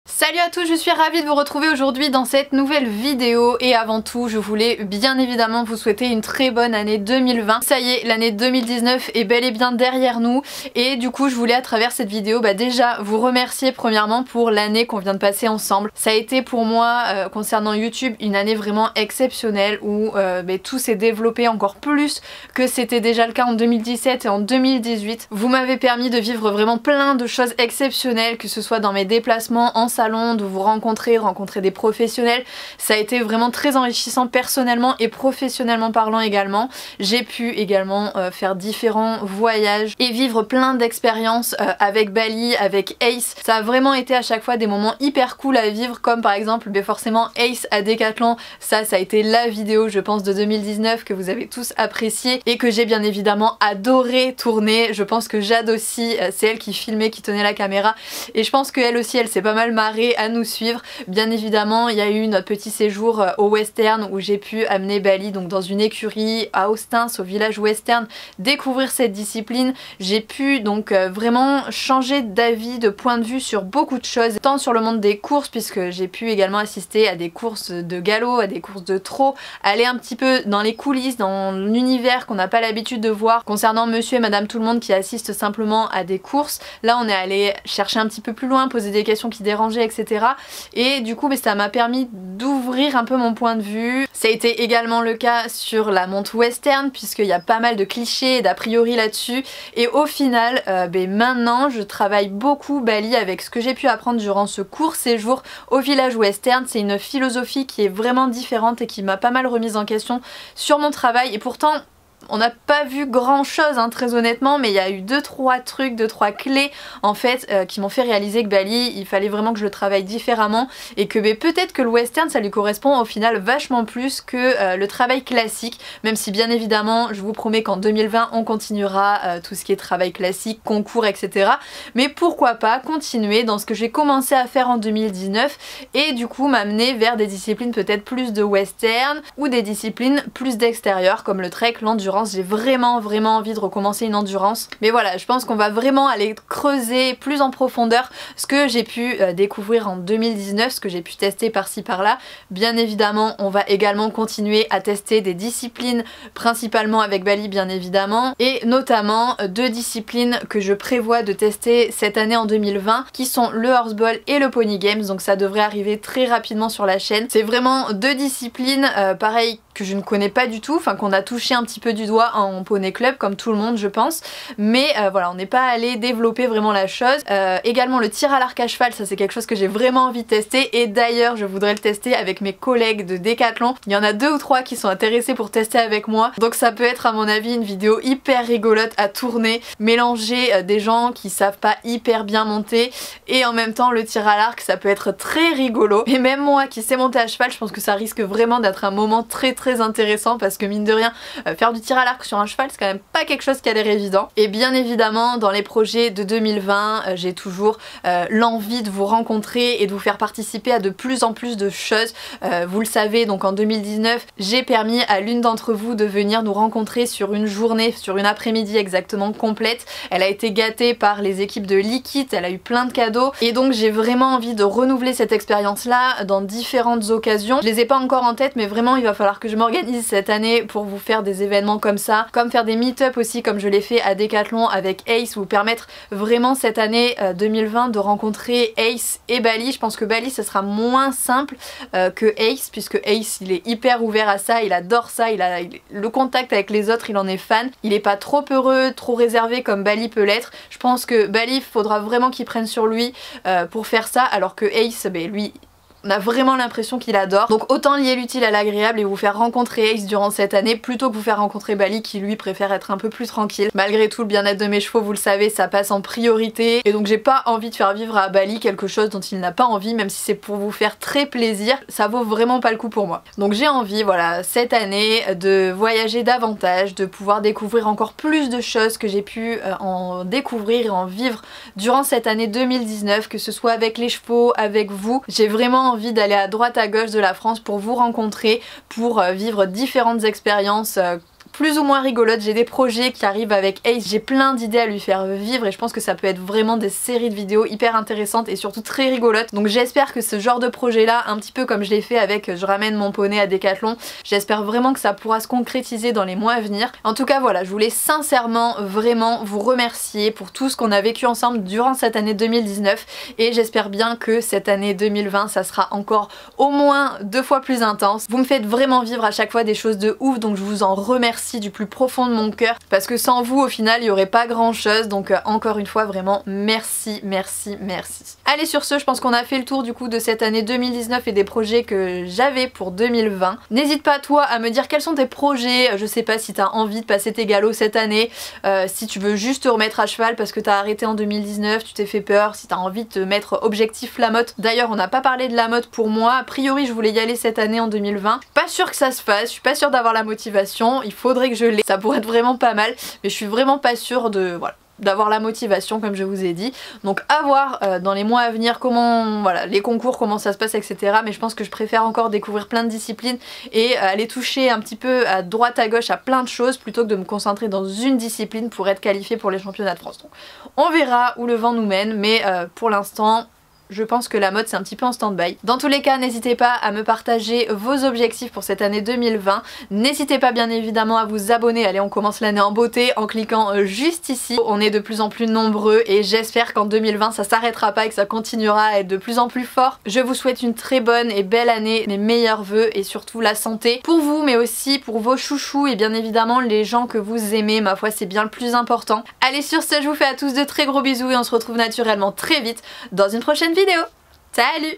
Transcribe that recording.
Salut à tous, je suis ravie de vous retrouver aujourd'hui dans cette nouvelle vidéo et avant tout je voulais bien évidemment vous souhaiter une très bonne année 2020. Ça y est, l'année 2019 est bel et bien derrière nous et du coup je voulais à travers cette vidéo déjà vous remercier premièrement pour l'année qu'on vient de passer ensemble. Ça a été pour moi concernant YouTube une année vraiment exceptionnelle où tout s'est développé encore plus que c'était déjà le cas en 2017 et en 2018. Vous m'avez permis de vivre vraiment plein de choses exceptionnelles, que ce soit dans mes déplacements en salon, de vous rencontrer des professionnels. Ça a été vraiment très enrichissant personnellement et professionnellement parlant également. J'ai pu également faire différents voyages et vivre plein d'expériences avec Bali, avec Ace. Ça a vraiment été à chaque fois des moments hyper cool à vivre, comme par exemple forcément Ace à Decathlon. Ça a été la vidéo je pense de 2019 que vous avez tous apprécié et que j'ai bien évidemment adoré tourner. Je pense que Jade aussi, c'est elle qui filmait, qui tenait la caméra et je pense qu'elle aussi elle s'est pas mal marrée à nous suivre. Bien évidemment il y a eu notre petit séjour au western où j'ai pu amener Bali donc dans une écurie à Austin, au village western, découvrir cette discipline. J'ai pu donc vraiment changer d'avis, de point de vue sur beaucoup de choses, tant sur le monde des courses puisque j'ai pu également assister à des courses de galop, à des courses de trot, aller un petit peu dans les coulisses, dans l'univers qu'on n'a pas l'habitude de voir concernant monsieur et madame tout le monde qui assistent simplement à des courses. Là on est allé chercher un petit peu plus loin, poser des questions qui dérangeaient, etc. Et du coup ça m'a permis d'ouvrir un peu mon point de vue. Ça a été également le cas sur la montre western puisqu'il y a pas mal de clichés et d'a priori là-dessus et au final maintenant je travaille beaucoup Bali avec ce que j'ai pu apprendre durant ce court séjour au village western. C'est une philosophie qui est vraiment différente et qui m'a pas mal remise en question sur mon travail et pourtant on n'a pas vu grand chose très honnêtement, mais il y a eu 2-3 trucs, 2-3 clés en fait qui m'ont fait réaliser que Bali il fallait vraiment que je le travaille différemment et que peut-être que le western ça lui correspond au final vachement plus que le travail classique, même si bien évidemment je vous promets qu'en 2020 on continuera tout ce qui est travail classique, concours, etc. Mais pourquoi pas continuer dans ce que j'ai commencé à faire en 2019 et du coup m'amener vers des disciplines peut-être plus de western ou des disciplines plus d'extérieur comme le trek, l'endurance. J'ai vraiment envie de recommencer une endurance, mais voilà, je pense qu'on va vraiment aller creuser plus en profondeur ce que j'ai pu découvrir en 2019, ce que j'ai pu tester par-ci par-là. Bien évidemment on va également continuer à tester des disciplines principalement avec Bali bien évidemment, et notamment 2 disciplines que je prévois de tester cette année en 2020 qui sont le horseball et le pony games, donc ça devrait arriver très rapidement sur la chaîne. C'est vraiment 2 disciplines pareil que je ne connais pas du tout, enfin qu'on a touché un petit peu du doigt en poney club comme tout le monde je pense, mais voilà on n'est pas allé développer vraiment la chose. Également le tir à l'arc à cheval, ça c'est quelque chose que j'ai vraiment envie de tester et d'ailleurs je voudrais le tester avec mes collègues de Decathlon. Il y en a 2 ou 3 qui sont intéressés pour tester avec moi, donc ça peut être à mon avis une vidéo hyper rigolote à tourner, mélanger des gens qui savent pas hyper bien monter et en même temps le tir à l'arc ça peut être très rigolo, et même moi qui sais monter à cheval je pense que ça risque vraiment d'être un moment très intéressant parce que mine de rien faire du tir à l'arc sur un cheval c'est quand même pas quelque chose qui a l'air évident. Et bien évidemment dans les projets de 2020 j'ai toujours l'envie de vous rencontrer et de vous faire participer à de plus en plus de choses. Vous le savez, donc en 2019 j'ai permis à l'une d'entre vous de venir nous rencontrer sur une journée, sur une après-midi exactement complète. Elle a été gâtée par les équipes de Liquid, elle a eu plein de cadeaux et donc j'ai vraiment envie de renouveler cette expérience là dans différentes occasions. Je les ai pas encore en tête mais vraiment il va falloir que je m'organise cette année pour vous faire des événements comme ça, comme faire des meet-up aussi comme je l'ai fait à Decathlon avec Ace, vous permettre vraiment cette année 2020 de rencontrer Ace et Bali. Je pense que Bali ça sera moins simple que Ace puisque Ace il est hyper ouvert à ça, il adore ça, le contact avec les autres il en est fan, il est pas trop heureux, trop réservé comme Bali peut l'être. Je pense que Bali faudra vraiment qu'il prenne sur lui pour faire ça alors que Ace lui on a vraiment l'impression qu'il adore. Donc autant lier l'utile à l'agréable et vous faire rencontrer Ace durant cette année plutôt que vous faire rencontrer Bali qui lui préfère être un peu plus tranquille. Malgré tout le bien-être de mes chevaux vous le savez ça passe en priorité et donc j'ai pas envie de faire vivre à Bali quelque chose dont il n'a pas envie, même si c'est pour vous faire très plaisir, ça vaut vraiment pas le coup pour moi. Donc j'ai envie voilà cette année de voyager davantage, de pouvoir découvrir encore plus de choses que j'ai pu en découvrir et en vivre durant cette année 2019, que ce soit avec les chevaux, avec vous. J'ai vraiment envie d'aller à droite à gauche de la France pour vous rencontrer, pour vivre différentes expériences plus ou moins rigolotes. J'ai des projets qui arrivent avec Ace, j'ai plein d'idées à lui faire vivre et je pense que ça peut être vraiment des séries de vidéos hyper intéressantes et surtout très rigolotes. Donc j'espère que ce genre de projet là, un petit peu comme je l'ai fait avec Je ramène mon poney à Decathlon, j'espère vraiment que ça pourra se concrétiser dans les mois à venir. En tout cas voilà, je voulais sincèrement vraiment vous remercier pour tout ce qu'on a vécu ensemble durant cette année 2019 et j'espère bien que cette année 2020 ça sera encore au moins 2 fois plus intense. Vous me faites vraiment vivre à chaque fois des choses de ouf, donc je vous en remercie du plus profond de mon cœur parce que sans vous au final il n'y aurait pas grand chose, donc encore une fois vraiment merci, merci, merci. Allez, sur ce je pense qu'on a fait le tour du coup de cette année 2019 et des projets que j'avais pour 2020. N'hésite pas toi à me dire quels sont tes projets, je sais pas si t'as envie de passer tes galops cette année, si tu veux juste te remettre à cheval parce que t'as arrêté en 2019, tu t'es fait peur, si t'as envie de te mettre objectif la motte. D'ailleurs on n'a pas parlé de la motte pour moi, a priori je voulais y aller cette année en 2020. Pas sûre que ça se fasse, je suis pas sûre d'avoir la motivation, il faudrait que je l'ai, ça pourrait être vraiment pas mal, mais je suis vraiment pas sûre de... voilà, d'avoir la motivation comme je vous ai dit. Donc à voir dans les mois à venir comment, voilà, les concours, comment ça se passe, etc. Mais je pense que je préfère encore découvrir plein de disciplines et aller toucher un petit peu à droite à gauche à plein de choses plutôt que de me concentrer dans une discipline pour être qualifiée pour les championnats de France. Donc on verra où le vent nous mène, mais pour l'instant je pense que la mode c'est un petit peu en stand-by. Dans tous les cas, n'hésitez pas à me partager vos objectifs pour cette année 2020. N'hésitez pas bien évidemment à vous abonner. Allez, on commence l'année en beauté en cliquant juste ici. On est de plus en plus nombreux et j'espère qu'en 2020 ça s'arrêtera pas et que ça continuera à être de plus en plus fort. Je vous souhaite une très bonne et belle année, mes meilleurs vœux et surtout la santé pour vous mais aussi pour vos chouchous et bien évidemment les gens que vous aimez. Ma foi, c'est bien le plus important. Allez, sur ce, je vous fais à tous de très gros bisous et on se retrouve naturellement très vite dans une prochaine vidéo. Salut!